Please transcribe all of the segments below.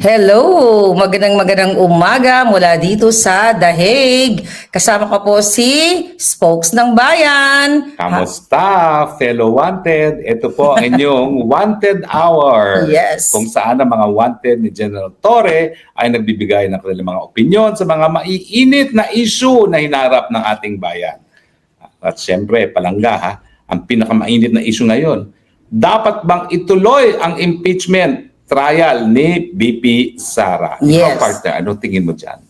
Hello! Magandang umaga mula dito sa The Hague. Kasama ko po si Spokes ng Bayan. Kamusta, fellow wanted? Ito po ang inyong Wanted Hour. Yes. Kung saan ang mga wanted ni General Torre ay nagbibigay ng kanilang mga opinyon sa mga maiinit na issue na hinaharap ng ating bayan. At syempre, palangga ha, ang pinakamainit na issue ngayon. Dapat bang ituloy ang impeachment trial ni BP Sara? Yes. Ikaw, partner, ano tingin mo dyan?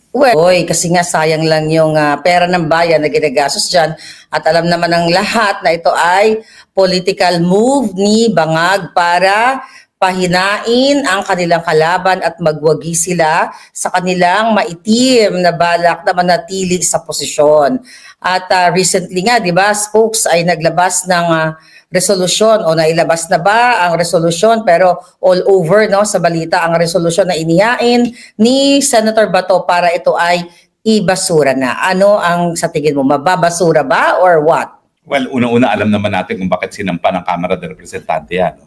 Kasi nga sayang lang yung pera ng bayan na ginagastos dyan. At alam naman ng lahat na ito ay political move ni Bangag para pahinain ang kanilang kalaban at magwagi sila sa kanilang maitim na balak na manatili sa posisyon. At recently nga, di ba, Spokes ay naglabas ng resolusyon o nailabas na ba ang resolusyon, pero all over no sa balita ang resolusyon na inihain ni Senator Bato para ito ay ibasura na. Ano ang sa tingin mo, mababasura ba or what? Well, unang-una alam naman natin kung bakit sinampa ng Kamara de Representante yan.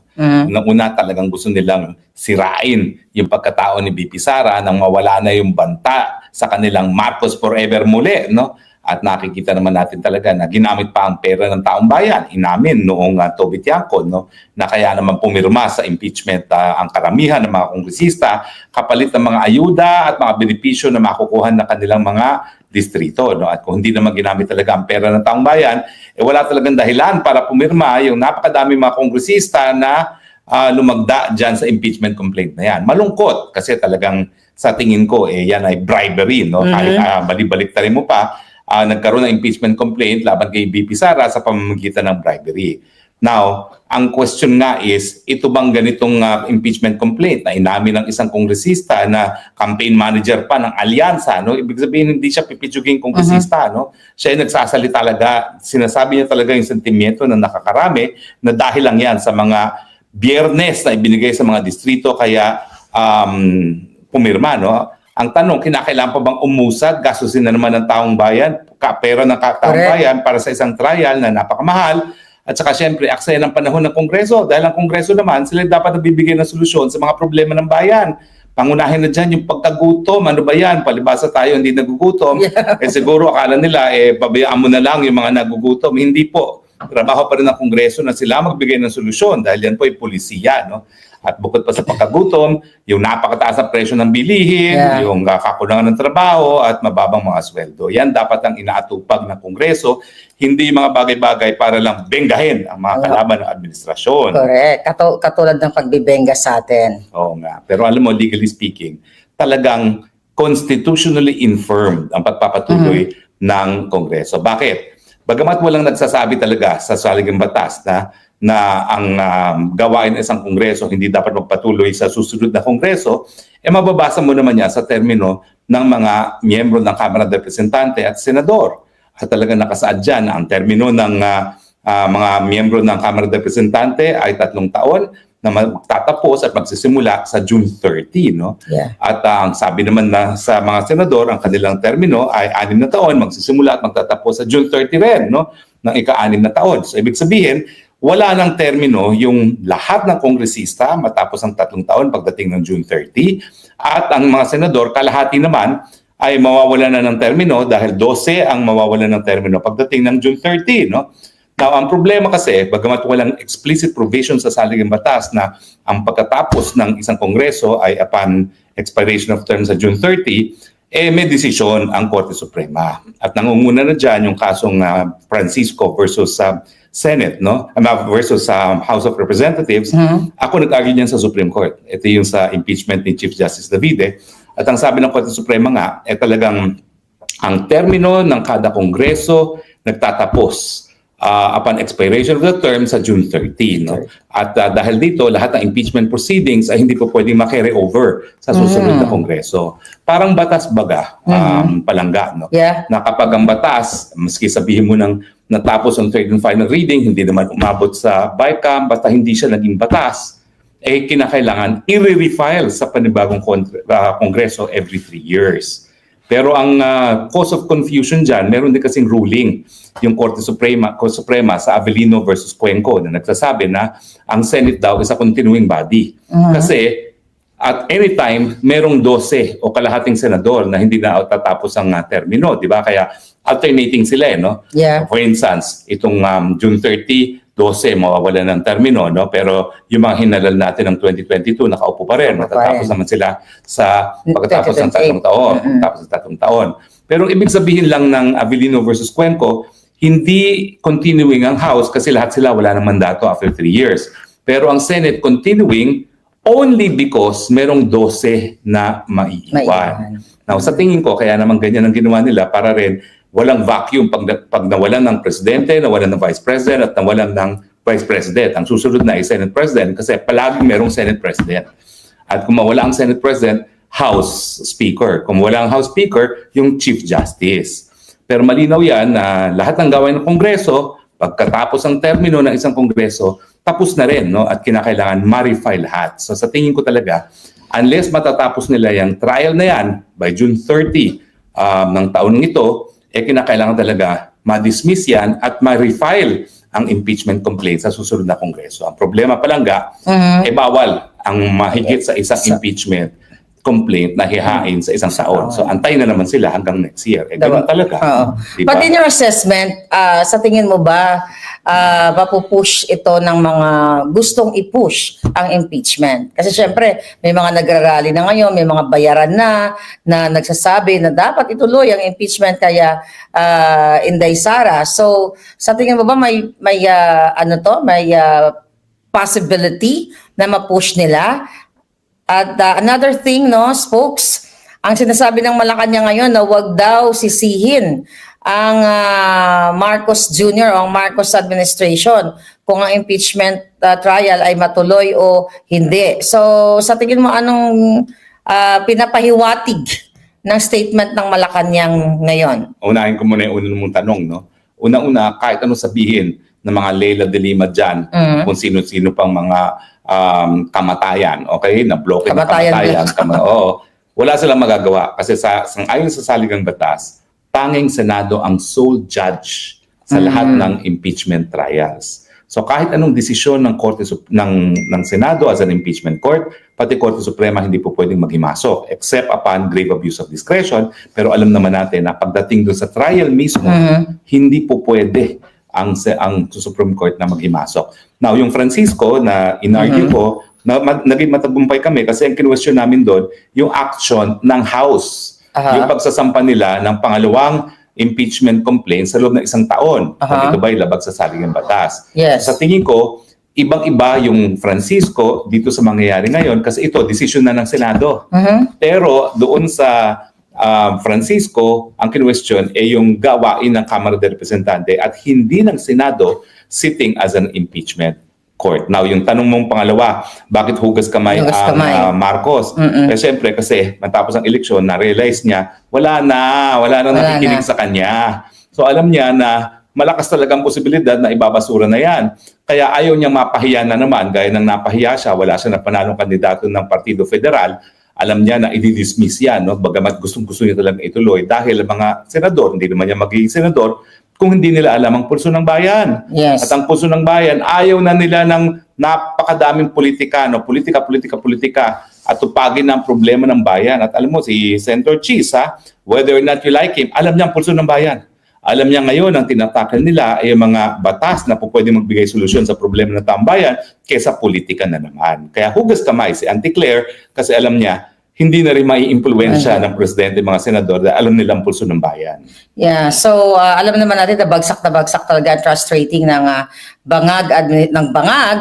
Unang-una talagang gusto nilang sirain yung pagkatao ni BP Sara nang mawala na yung banta sa kanilang Marcos Forever muli, no? At nakikita naman natin talaga na ginamit pa ang pera ng taong bayan. Inamin noong Toby Tiangco, no, na kaya naman pumirma sa impeachment ang karamihan ng mga kongresista kapalit ng mga ayuda at mga benepisyo na makukuha ng kanilang mga distrito. No? At kung hindi naman ginamit talaga ang pera ng taong bayan, wala talagang dahilan para pumirma yung napakadami mga kongresista na lumagda dyan sa impeachment complaint na yan. Malungkot kasi talagang sa tingin ko, yan ay bribery. No? Kahit balik-baliktarin mo pa, nagkaroon ng impeachment complaint laban kay BP Sara sa pamamagitan ng bribery. Now, ang question nga is, ito bang ganitong impeachment complaint na inamin ng isang kongresista na campaign manager pa ng alyansa, no? Ibig sabihin, hindi siya pipitsuging kongresista, no? Siya ay nagsasalita talaga, sinasabi niya talaga yung sentimiento na nakakarami na dahil lang yan sa mga biyernes na ibinigay sa mga distrito kaya pumirma, no? Ang tanong, kinakailangan pa bang umusad, gastusin na naman ng taong bayan, pera ng taong bayan para sa isang trial na napakamahal, at saka syempre, aksaya ng panahon ng Kongreso, dahil ang Kongreso naman, sila dapat nagbibigay ng solusyon sa mga problema ng bayan. Pangunahin na dyan yung pagkagutom, ano ba yan? Palibasa tayo hindi nagugutom, siguro akala nila, pabayaan mo na lang yung mga nagugutom. Hindi po. Trabaho pa rin ng Kongreso na sila magbigay ng solusyon dahil yan po ay polisiya, no? At bukod pa sa pagkagutom, yung napakataas na presyo ng bilihin, yung kakulangan ng trabaho at mababang mga sweldo. Yan dapat ang inaatupag ng Kongreso, hindi mga bagay-bagay para lang benggahin ang mga kalaban ng administrasyon. Correct. Katulad ng pagbibenga sa atin. Oo nga. Pero alam mo, legally speaking, talagang constitutionally infirmed ang pagpapatuloy ng Kongreso. Bakit? Bagamat walang nagsasabi talaga sa saligang batas na ang gawain ng isang kongreso hindi dapat magpatuloy sa susunod na kongreso, mababasa mo naman yan sa termino ng mga miyembro ng Kamara de Representante at Senador. At talagang nakasaad dyan na ang termino ng mga miyembro ng Kamara de Representante ay 3 taon na magtatapos at magsisimula sa June 30, no? At ang sabi naman na sa mga senador, ang kanilang termino ay 6 na taon, magsisimula at magtatapos sa June 30 rin, no? Ng ika-6 na taon. So ibig sabihin, wala ng termino yung lahat ng kongresista matapos ang 3 taon pagdating ng June 30, at ang mga senador, kalahati naman ay mawawalan na ng termino dahil 12 ang mawawalan ng termino pagdating ng June 30, no? Now, ang problema kasi, bagamat walang explicit provision sa saligang batas na ang pagkatapos ng isang kongreso ay upon expiration of term sa June 30, may desisyon ang Korte Suprema. At nangunguna na dyan yung kasong Francisco versus Senate, no? Versus House of Representatives. Ako nag-argue niyan sa Supreme Court. Ito yung sa impeachment ni Chief Justice Davide. At ang sabi ng Korte Suprema nga, talagang ang termino ng kada kongreso nagtatapos upon expiration of the term sa June 30. No? At dahil dito, lahat ng impeachment proceedings ay hindi po pwedeng ma-carry over sa susunod na kongreso. Parang batas baga, palangga. No? Na kapag ang batas, maski sabihin mo ng natapos ang third and final reading, hindi naman umabot sa BICAM, basta hindi siya naging batas, kinakailangan i-refile sa panibagong kongreso every 3 years. Pero ang cause of confusion dyan, meron din kasing ruling yung Korte Suprema sa Avellino versus Cuenco na nagsasabi na ang Senate daw is a continuing body. Kasi At anytime, merong 12 o kalahating senador na hindi na tatapos ang termino, di ba? Kaya alternating sila, no? Yeah. For instance, itong June 30, 12 mawawala ng termino, no? Pero yung mga hinalal natin ng 2022, nakaupo pa rin. Matatapos naman sila sa pagkatapos ng 3 taon. Pagkatapos ng 3 taon. Pero ibig sabihin lang ng Avellino versus Cuenco, hindi continuing ang House kasi lahat sila wala ng mandato after 3 years. Pero ang Senate continuing only because merong 12 na maiiwan. Now, sa tingin ko, kaya naman ganyan ang ginawa nila para rin walang vacuum pag nawalan ng presidente, nawalan ng vice president, at nawalan ng vice president. Ang susunod na ay Senate president kasi palaging merong Senate president. At kung mawala ang Senate president, House Speaker. Kung wala ang House Speaker, yung Chief Justice. Pero malinaw yan na lahat ng gawain ng Kongreso, pagkatapos ang termino ng isang Kongreso, tapos na rin, no? At kinakailangan ma-refile lahat. So sa tingin ko talaga, unless matatapos nila yung trial na yan by June 30 ng taon ito, kinakailangan talaga ma-dismiss yan at ma-refile ang impeachment complaint sa susunod na Kongreso. Ang problema palangga, bawal ang mahigit sa isang impeachment complaint na hihain sa isang taon. So antay na naman sila hanggang next year. Ganun talaga. Diba? But in your assessment, sa tingin mo ba, mapupush ito ng mga gustong i-push ang impeachment? Kasi syempre, may mga nagrarally na ngayon, may mga bayaran na nagsasabi na dapat ituloy ang impeachment kaya Inday Sara. So, sa tingin mo ba may possibility na ma-push nila? At another thing, no, spokes, ang sinasabi ng Malacanang ngayon na wag daw sisihin ang Marcos Jr. o ang Marcos administration kung ang impeachment trial ay matuloy o hindi. So sa tingin mo, anong pinapahiwatig ng statement ng Malacanang ngayon? Unahin ko muna yung una mong tanong, no? Una-una, kahit anong sabihin ng mga Leila de Lima dyan, kung sino-sino pang mga kamatayan, okay? Na-bloke na kamatayan. Wala silang magagawa kasi ayon sa saligang batas, tanging Senado ang sole judge sa lahat ng impeachment trials. So kahit anong desisyon ng ng Senado as an impeachment court, pati Korte Suprema hindi po pwedeng maghimasok except upon grave abuse of discretion. Pero alam naman natin na pagdating doon sa trial mismo, hindi po pwede ang Supreme Court na maghimasok. Now, yung Francisco na in-argue ko, naging matagumpay kami kasi ang kinwestiyon namin doon, yung action ng House. Yung pagsasampa nila ng pangalawang impeachment complaint sa loob ng 1 taon. Kung ito ba'y labag sa saligang batas. Yes. Sa tingin ko, ibang-iba yung Francisco dito sa mangyayari ngayon kasi ito, decision na ng Senado. Pero doon sa Francisco, ang kinwestiyon ay yung gawain ng Kamara de Representante at hindi ng Senado sitting as an impeachment court. Now, yung tanong mong pangalawa, bakit hugas kamay ang Marcos? Siyempre kasi matapos ang eleksyon, na-realize niya, wala na nakikinig sa kanya. So alam niya na malakas talagang posibilidad na ibabasura na yan. Kaya ayaw niyang mapahiya na naman, gaya ng napahiya siya, wala siya na panalong kandidato ng Partido Federal, alam niya na i-dismiss yan, no? Bagamat gustong-gusto niya talagang ituloy dahil mga senador, hindi naman niya magiging senador kung hindi nila alam ang pulso ng bayan. Yes. At ang pulso ng bayan, ayaw na nila ng napakadaming politika, no? Politika at tupagin ang problema ng bayan. At alam mo, si Senator Cheese, whether or not you like him, alam niya ang pulso ng bayan. Alam niya ngayon, ang tinatakal nila ay mga batas na po pwede magbigay solusyon sa problema ng tambayan kaysa politika na naman. Kaya hugas kamay si Auntie Claire kasi alam niya, hindi na rin mai-impluwensya ng presidente, mga senador, dahil alam nilang pulso ng bayan. Yeah, so alam naman natin na bagsak talaga ang trust rating ng bangag,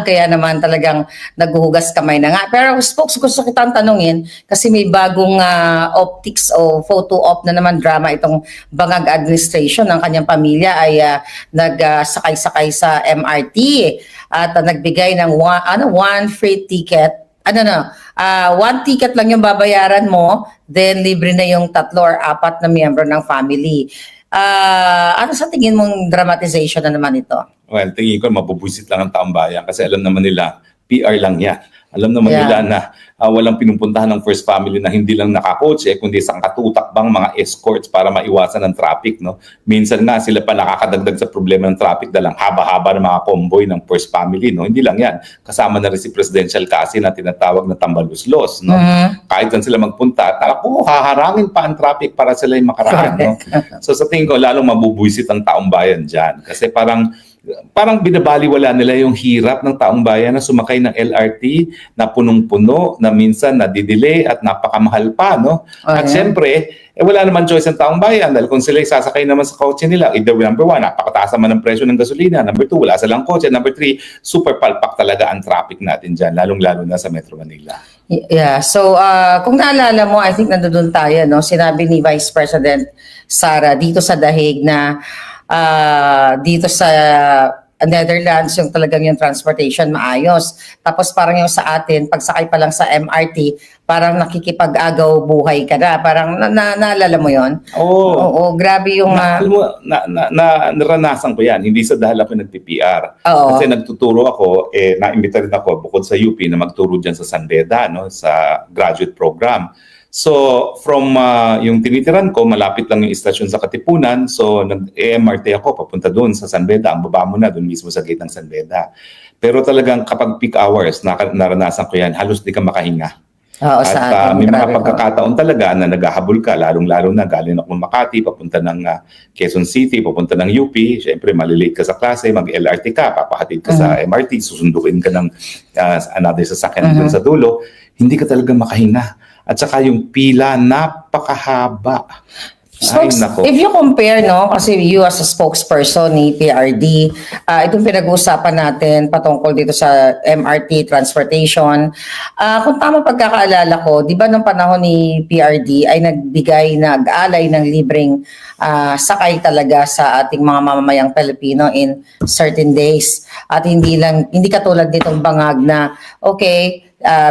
kaya naman talagang naghuhugas kamay na nga. Pero spokes, gusto kitang tanungin, kasi may bagong optics o photo op na naman drama itong bangag administration ng kanyang pamilya ay nagsakay-sakay sa MRT at nagbigay ng one free ticket. One ticket lang yung babayaran mo, then libre na yung 3 or 4 na miyembro ng family. Ano sa tingin mong dramatization na naman ito? Well, tingin ko mabubwisit lang ang taong bayan kasi alam naman nila, PR lang yan. Alam naman Yeah. nila na walang pinupuntahan ng first family na hindi lang nakakotse, kundi isang katutakbang mga escorts para maiwasan ang traffic. No? Minsan nga sila pa nakakadagdag sa problema ng traffic dahil ang haba-haba ng mga convoy ng first family. No? Hindi lang yan. Kasama na rin si Presidential Kasi na tinatawag na tambaluslos. No? Kahit saan sila magpunta, haharangin pa ang traffic para sila yung makaraan. No? So sa tingin ko, lalong mabubuisit ang taong bayan dyan. Kasi parang binabaliwala nila yung hirap ng taong bayan na sumakay ng LRT na punong-puno, na minsan nadidelay at napakamahal pa, no? At syempre, wala naman choice ng taong bayan dahil kung sila sasakay naman sa kotse nila, either number 1, napakataas naman ng presyo ng gasolina, number 2, wala silang kotse, number 3, super palpak talaga ang traffic natin dyan, lalong-lalo na sa Metro Manila. Yeah. So, kung naalala mo, I think nandoon tayo, no? Sinabi ni Vice President Sara dito sa Dahig na dito sa Netherlands yung talagang yung transportation maayos. Tapos parang yung sa atin, pagsakay pa lang sa MRT, parang nakikipag-agaw buhay ka na. Parang naalala mo yon? Oo, grabe yung... naranasan ko yan. Hindi sa dahil ako nagpi-PR. Kasi nagtuturo ako, naimbita rin ako bukod sa UP na magturo dyan sa San Beda, no, sa graduate program. So, from yung tinitiran ko, malapit lang yung istasyon sa Katipunan. So, nag-MRT ako, papunta doon sa San Beda. Ang baba mo na, doon mismo sa gate ng San Beda. Pero talagang kapag peak hours, naranasan ko yan, halos di ka makahinga. At may mga pagkakataon talaga na naghahabol ka, lalong-lalo na galing ako ng Makati, papunta ng Quezon City, papunta ng UP. Siyempre, malilate ka sa klase, mag-LRT ka, papahatid ka sa MRT, susundukin ka ng another sasakyan doon sa dulo. Hindi ka talaga makahinga. At saka yung pila, napakahaba. If you compare, no, kasi you as a spokesperson ni PRD, itong pinag-uusapan natin patungkol dito sa MRT transportation, kung tama pagkakaalala ko, di ba nung panahon ni PRD ay nag-alay ng libreng sakay talaga sa ating mga mamamayang Pilipino in certain days. At hindi katulad nitong bangag na, okay,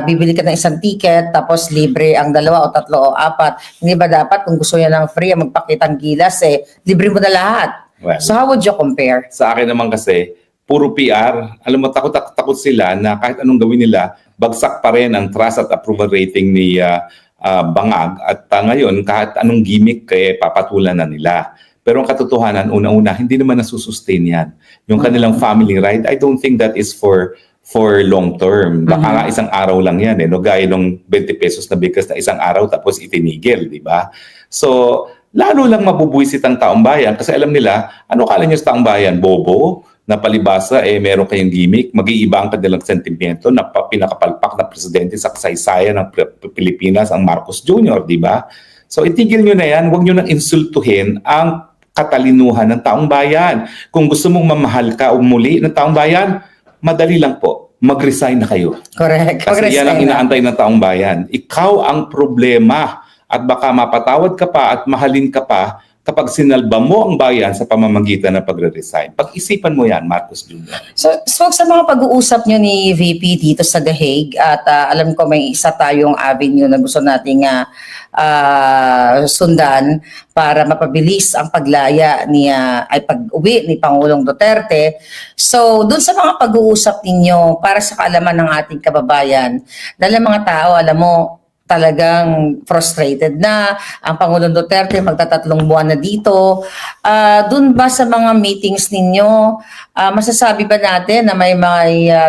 bibili ka ng isang ticket tapos libre ang 2 o 3 o 4. Hindi ba dapat kung gusto niya ng free magpakitang gilas, libre mo na lahat? Well, so how would you compare? Sa akin naman kasi, puro PR. Alam mo, takot sila na kahit anong gawin nila, bagsak pa rin ang trust at approval rating ni Bangag. At ngayon, kahit anong gimmick, papatulan na nila. Pero ang katotohanan, una-una, hindi naman nasusustain yan. Yung kanilang family ride, I don't think that is for long term. Baka nga isang araw lang yan, no? Gaya nung 20 pesos na bigas na isang araw tapos itinigil, di ba? So, lalo lang mabubuisit ang taong bayan kasi alam nila, ano kala nyo sa taong bayan? Bobo? Na palibasa, meron kayong gimmick, mag-iiba ang kanilang sentimiento na pinakapalpak na presidente sa kasaysayan ng Pilipinas, ang Marcos Jr., di ba? So, itigil nyo na yan, huwag nyo nang insultuhin ang katalinuhan ng taong bayan. Kung gusto mong mamahal ka o muli ng taong bayan, madali lang po, mag-resign na kayo. Correct. Kasi yan ang inaantay ng taong bayan. Ikaw ang problema at baka mapatawad ka pa at mahalin ka pa kapag sinalba mo ang bayan sa pamamagitan ng pagre-resign. Pag-isipan mo yan, Marcos Jr. So sa mga pag-uusap nyo ni VP dito sa The Hague at alam ko may isa tayong avenue na gusto nating sundan para mapabilis ang paglaya ay pag-uwi ni Pangulong Duterte. So, dun sa mga pag-uusap ninyo para sa kaalaman ng ating kababayan, dahil mga tao, alam mo, talagang frustrated na ang Pangulong Duterte, magtatatlong buwan na dito. Dun ba sa mga meetings ninyo, masasabi ba natin na may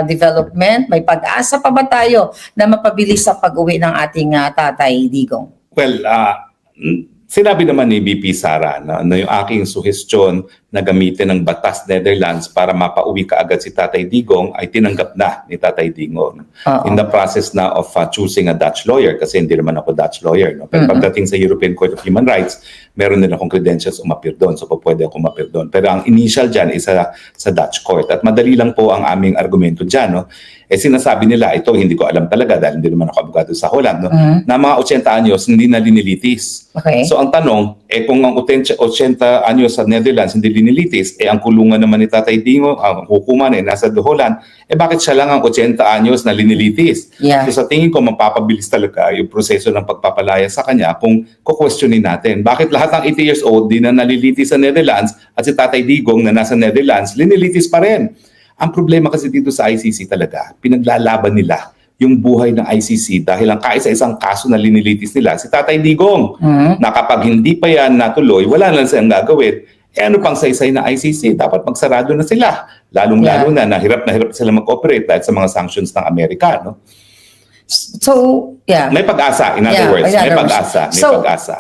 development, may pag-asa pa ba tayo na mapabilis ang pag-uwi ng ating Tatay Digong? Well, sinabi naman ni VP Sara na yung aking suhestyon na gamitin ng Batas Netherlands para mapauwi kaagad si Tatay Digong ay tinanggap na ni Tatay Digong. In the process na of choosing a Dutch lawyer kasi hindi naman ako Dutch lawyer. No? Pero pagdating sa European Court of Human Rights, meron din akong credentials umapir doon. So pwede ako umapir doon. Pero ang initial dyan is sa Dutch court. At madali lang po ang aming argumento dyan. No? Sinasabi nila, ito hindi ko alam talaga dahil hindi naman ako abogado sa Holland, no? Na mga 80 anyos hindi na linilitis. Okay. So ang tanong, kung ang 80 anyos sa Netherlands hindi linilitis, ang kulungan naman ni Tatay Digong, ang hukuman nasa Holland, bakit siya lang ang 80 anyos na linilitis? Yeah. So sa tingin ko, mapapabilis talaga yung proseso ng pagpapalaya sa kanya kung kukwestiyonin natin. Bakit lahat ng 80 years old di na nalilitis sa Netherlands at si Tatay Digong na nasa Netherlands, linilitis pa rin? Ang problema kasi dito sa ICC talaga, pinaglalaban nila yung buhay ng ICC dahil ang kaisa-isang kaso na linilitis nila si Tatay Digong na kapag hindi pa yan natuloy, wala na silang gagawin. Ano pang saysay na ICC? Dapat magsarado na sila. Lalong-lalo na hirap sila mag-operate dahil sa mga sanctions ng Amerika. No? So, yeah. May pag-asa, in other words. May pag-asa. May pag-asa.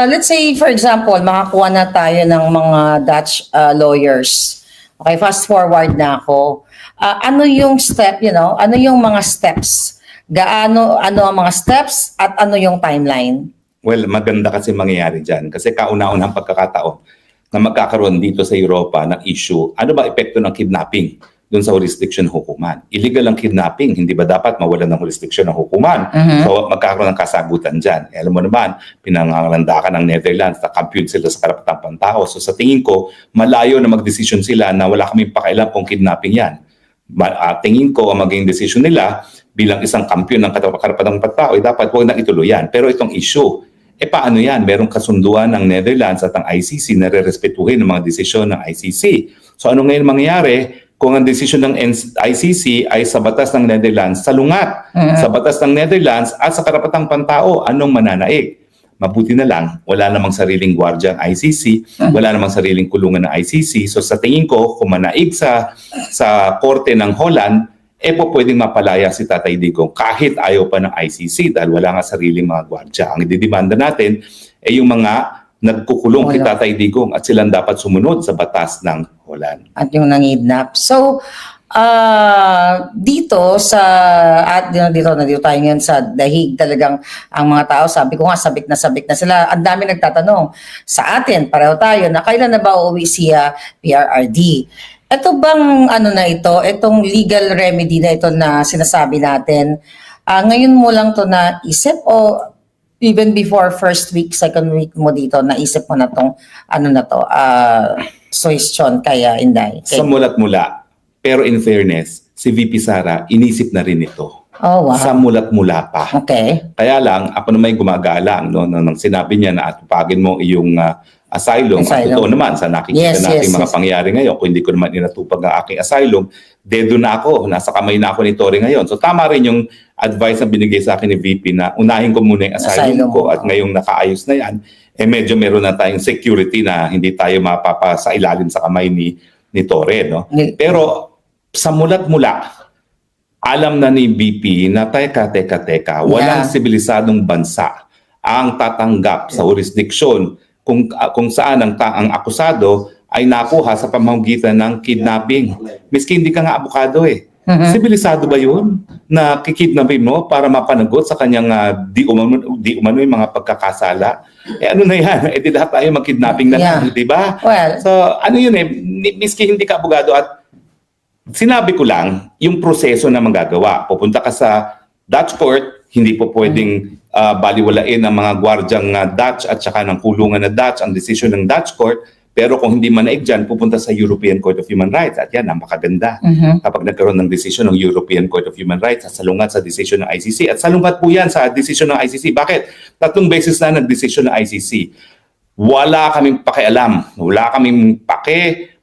Let's say, for example, makakuha na tayo ng mga Dutch lawyers. Okay, fast forward na ako. Ano yung step, ano yung mga steps? Ano ang mga steps at ano yung timeline? Well, maganda kasi mangyayari dyan. Kasi kauna-unang pagkakataon na magkakaroon dito sa Europa ng issue, ano ba epekto ng kidnapping doon sa jurisdiction ng hukuman? Illegal ang kidnapping, hindi ba dapat mawalan ng jurisdiction ng hukuman? So magkakaroon ng kasagutan dyan. Alam mo naman, pinangangalandakan ng Netherlands na kampiyon sila sa karapatang pantao. So sa tingin ko, malayo na magdesisyon sila na wala kaming pakialam kung kidnapping yan. Tingin ko ang maging desisyon nila bilang isang kampiyon ng karapatang pantao, dapat huwag nang ituloy yan. Pero itong issue, paano yan? Merong kasunduan ng Netherlands at ang ICC na re-respetuhin ng mga desisyon ng ICC. So ano ngayon mangyayari kung ang desisyon ng ICC ay sa batas ng Netherlands, salungat sa batas ng Netherlands at sa karapatang pantao, anong mananaig? Mabuti na lang, wala namang sariling gwardiya ang ICC, wala namang sariling kulungan ng ICC. So sa tingin ko, kung manaig sa korte ng Holland, pwedeng mapalaya si Tatay Digong kahit ayaw pa ng ICC dahil wala nga sariling mga gwardiya. Ang ididemanda natin ay yung mga nagkukulong kay Tatay Digong at silang dapat sumunod sa batas ng Holland. At yung nangidnap. So, dito tayo ngayon sa dahig, talagang ang mga tao, sabi ko nga, sabik na sila. Ang dami nagtatanong sa atin, pareho tayo, na kailan na ba uuwi siya PRRD? Ito bang itong legal remedy na ito na sinasabi natin, ngayon mo lang to naisip o even before first week, second week mo dito, naisip mo na tong suggestion kaya Inday? Sa mulat-mula. Pero in fairness, si VP Sara, inisip na rin ito. Oh, wow. Sa mulat-mula pa. Okay. Kaya lang, ako naman gumagalang nang sinabi niya na atupagin mo iyong asylum. At totoo naman, sa nakikita natin mga pangyayari ngayon, kung hindi ko naman inatupag ang aking asylum, dedo na ako, nasa kamay na ako ni Tory ngayon. So tama rin yung advice na binigay sa akin ni VP na unahin ko muna yung asylum ko at ngayong nakaayos na yan, medyo meron na tayong security na hindi tayo mapapasa ilalim sa kamay ni Tory. No? Pero sa mulat-mula, alam na ni BP na teka, walang sibilisadong bansa ang tatanggap sa jurisdiction kung saan ang akusado ay nakuha sa pamamagitan ng kidnapping. Miski hindi ka nga abogado Sibilisado ba yun na kikidnapin mo para mapanagot sa kanyang di umano yung mga pagkakasala? Ano na yan? Di lahat tayo mag-kidnapping na lang, di ba? Well, so ano yun miski hindi ka abogado at sinabi ko lang yung proseso na magagawa. Pupunta ka sa Dutch court, hindi po pwedeng baliwalain ang mga gwardyang Dutch at saka ng kulungan na Dutch ang desisyon ng Dutch court. Pero kung hindi manaig dyan, pupunta sa European Court of Human Rights. At yan, napakaganda. Kapag nagkaroon ng desisyon ng European Court of Human Rights, salungat sa desisyon ng ICC. At salungat po yan sa desisyon ng ICC. Bakit? 3 beses na nagdesisyon ng ICC. Wala kaming pakialam. Wala kaming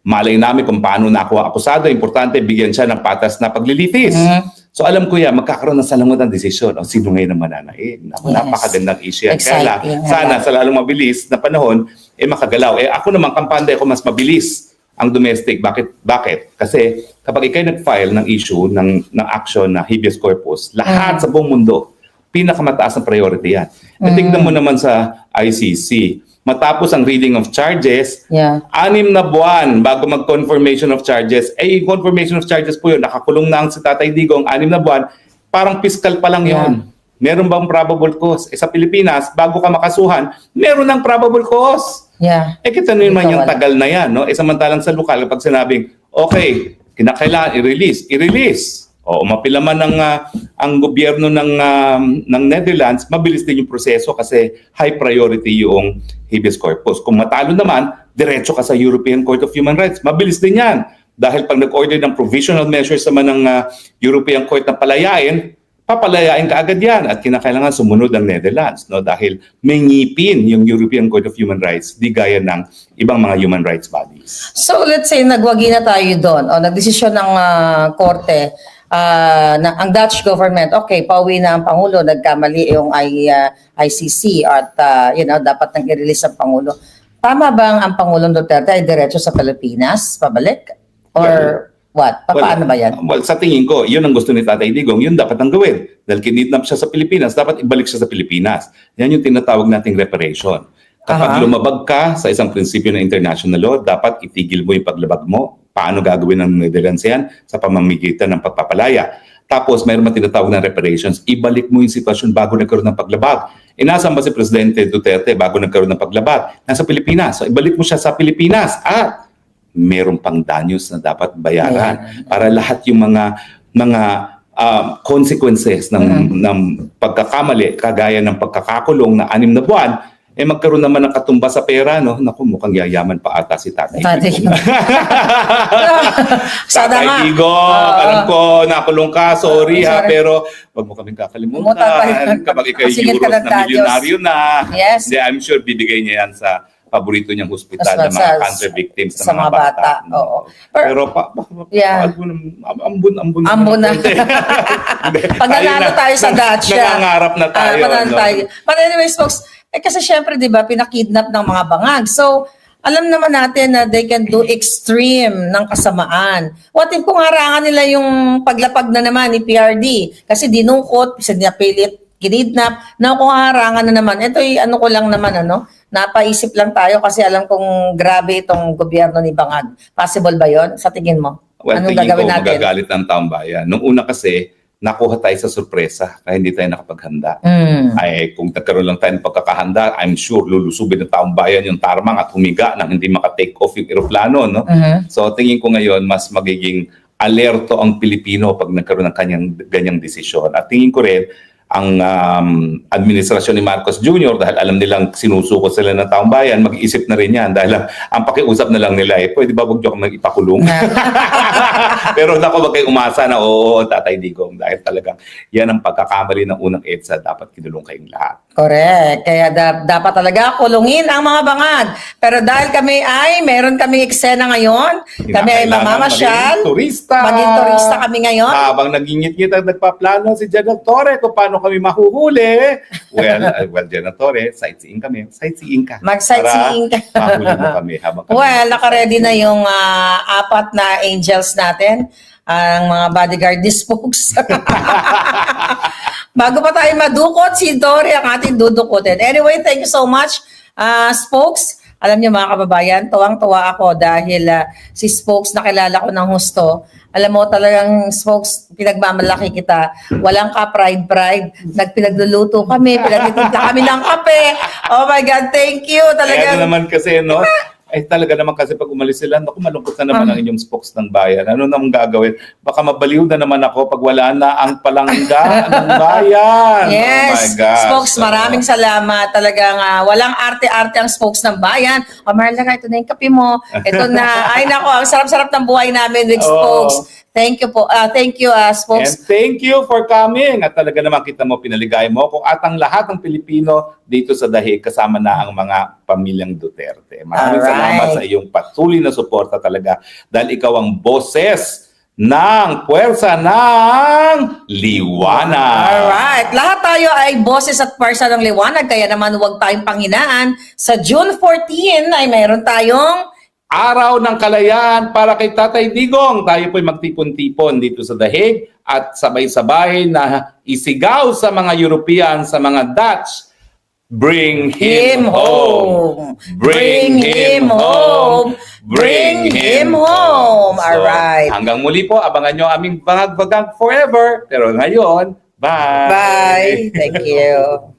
malay namin kung paano nakuha akusado. Importante, bigyan siya ng patas na paglilitis. So alam ko yan, magkakaroon ng salungat ng desisyon. O sino ngayon ang mananaig? Napakagandang issue yan. Kaya sana sa lalong mabilis na panahon, makagalaw. Ako naman, kampante ako mas mabilis ang domestic. Bakit? Kasi kapag ikay nag-file ng issue, ng action na habeas corpus, lahat sa buong mundo, pinakamataas ang priority yan. Tingnan mo naman sa ICC, matapos ang reading of charges, 6 na buwan bago mag-confirmation of charges. Confirmation of charges po yun, nakakulong na ang si Tatay Digong, 6 na buwan, parang fiscal pa lang yun. Meron bang probable cause? Sa Pilipinas, bago ka makasuhan, meron ng probable cause. Kita nyo naman yung tagal na yan. No? Samantalang sa lokal, kapag sinabing, okay, kinakailangan i-release. O umapila man ang gobyerno ng Netherlands, mabilis din yung proseso kasi high priority yung habeas corpus. Kung matalo naman, diretso ka sa European Court of Human Rights. Mabilis din yan. Dahil pag nag-order ng provisional measures naman ng European Court na palayain, papalayain ka agad yan at kinakailangan sumunod ang Netherlands. No? Dahil may ngipin yung European Court of Human Rights, di gaya ng ibang mga human rights bodies. So let's say nagwagi na tayo doon o nagdesisyon ng korte, ang Dutch government, okay, pauwi na ang Pangulo, nagkamali yung ICC at dapat nang i-release ang Pangulo. Tama bang ang Pangulong Duterte ay diretso sa Pilipinas, pabalik? Or what? Paano ba yan? Well, sa tingin ko, yun ang gusto ni Tatay Digong, yun dapat ang gawin. Dahil kinidnap siya sa Pilipinas, dapat ibalik siya sa Pilipinas. Yan yung tinatawag nating reparation. Kapag lumabag ka sa isang prinsipyo ng international law, dapat itigil mo yung paglabag mo. Paano gagawin ng Netherlands yan? Sa pamamagitan ng pagpapalaya. Tapos mayroon man tinatawag ng reparations, ibalik mo yung sitwasyon bago nagkaroon ng paglabag. Nasaan ba si Presidente Duterte bago nagkaroon ng paglabag? Nasa Pilipinas. So ibalik mo siya sa Pilipinas at meron pang danyos na dapat bayaran para lahat yung mga consequences ng pagkakamali, kagaya ng pagkakakulong na 6 na buwan, magkaroon naman ng katumba sa pera, no? Naku, mukhang yayaman pa ata si Tatay Digong. Tatay Digong, alam ko, nakulong ka, sorry ha, pero wag mo kaming kakalimutan. Kapag ikay euros na milyonaryo na, yes. I'm sure bibigay niya yan sa paborito niyang hospital ng mga cancer victims ng mga bata. Oo. Pero ambon na. Pag nanalo tayo sa Dutch. Nangangarap na tayo. But anyways, folks, kasi syempre, di ba, pinakidnap ng mga bangag. So, alam naman natin na they can do extreme ng kasamaan. What if kung harangan nila yung paglapag na naman ni PRD? Kasi dinungkot, sinapilit, kinidnap, na kung harangan na naman. Ito ano ko lang naman, napaisip lang tayo kasi alam kong grabe itong gobyerno ni Bangag. Possible ba yon sa tingin mo? Well, Anong tingin gagawin ko natin? magagalit ng taong bayan. Nung una kasi, nakuha tayo sa sorpresa kaya hindi tayo nakapaghanda. Ay kung nagkaroon lang tayo ng pagkakahanda, I'm sure lulusubin ng taong bayan yung tarmang at humiga nang hindi maka-take off yung eroplano, no? So tingin ko ngayon mas magiging alerto ang Pilipino pag nagkaroon ng ganyang desisyon. At tingin ko rin ang administrasyon ni Marcos Jr. dahil alam nilang sinusukot sila ng taong bayan, mag-iisip na rin yan dahil ang pakiusap na lang nila pwede ba wag niyo akong ipakulong? Pero naku, wag kayo umasa na oo, Tatay Digong, dahil talagang yan ang pagkakamali ng unang EDSA, dapat kinulong kayong lahat. Correct. Kaya dapat talaga kulungin ang mga bangag. Pero dahil meron kaming eksena ngayon, kami ay mamamasyal, maging turista kami ngayon. Habang nagingit-ngit at nagpaplano si General Torre kung paano kami mahuhuli. Well, General Torre, sightseeing kami. Sightseeing ka. Mag-sightseeing ka. Mahuli mo kami. Naka-ready na yung 4 na angels natin. Ang mga bodyguard ni Spokes. Bago pa tayo madukot, si Dory ang ating dudukutin. Anyway, thank you so much, Spokes. Alam niyo mga kababayan, tuwang-tuwa ako dahil si Spokes nakilala ko ng husto. Alam mo talagang Spokes, pinagmamalaki kita. Walang ka pride. Nagpinagluluto kami, pinagtitimpla kami ng kape. Oh my God, thank you. Talagang Kaya naman kasi, no? Talaga naman kasi pag umalis sila, naku, malungkot na naman ang inyong spokes ng bayan. Ano namang gagawin? Baka mabaliw na naman ako pag wala na ang palangga ng bayan. Yes, oh my gosh. Spokes, maraming salamat. Talagang walang arte-arte ang Spokes ng bayan. O Marla, ito na yung kape mo. Ito na. Ay nako, ang sarap-sarap ng buhay namin with Spokes. Thank you po. Thank you, Spokes. And thank you for coming. At talaga naman kita mo, pinaligay mo ako at ang lahat ng Pilipino dito sa Dahig, kasama na ang mga pamilyang Duterte. Maraming salamat sa iyong patuloy na suporta talaga dahil ikaw ang boses ng puwersa ng liwanag. Alright. Lahat tayo ay boses at puwersa ng liwanag, kaya naman huwag tayong panghinaan. Sa June 14 ay mayroon tayong Araw ng Kalayaan para kay Tatay Digong. Tayo po'y magtipon-tipon dito sa Dahig at sabay-sabay na isigaw sa mga European, sa mga Dutch, bring him home. Bring him home. Bring him home. Alright. Hanggang muli po, abangan nyo aming Bangag-Bagag Forever. Pero ngayon, bye. Bye. Thank you.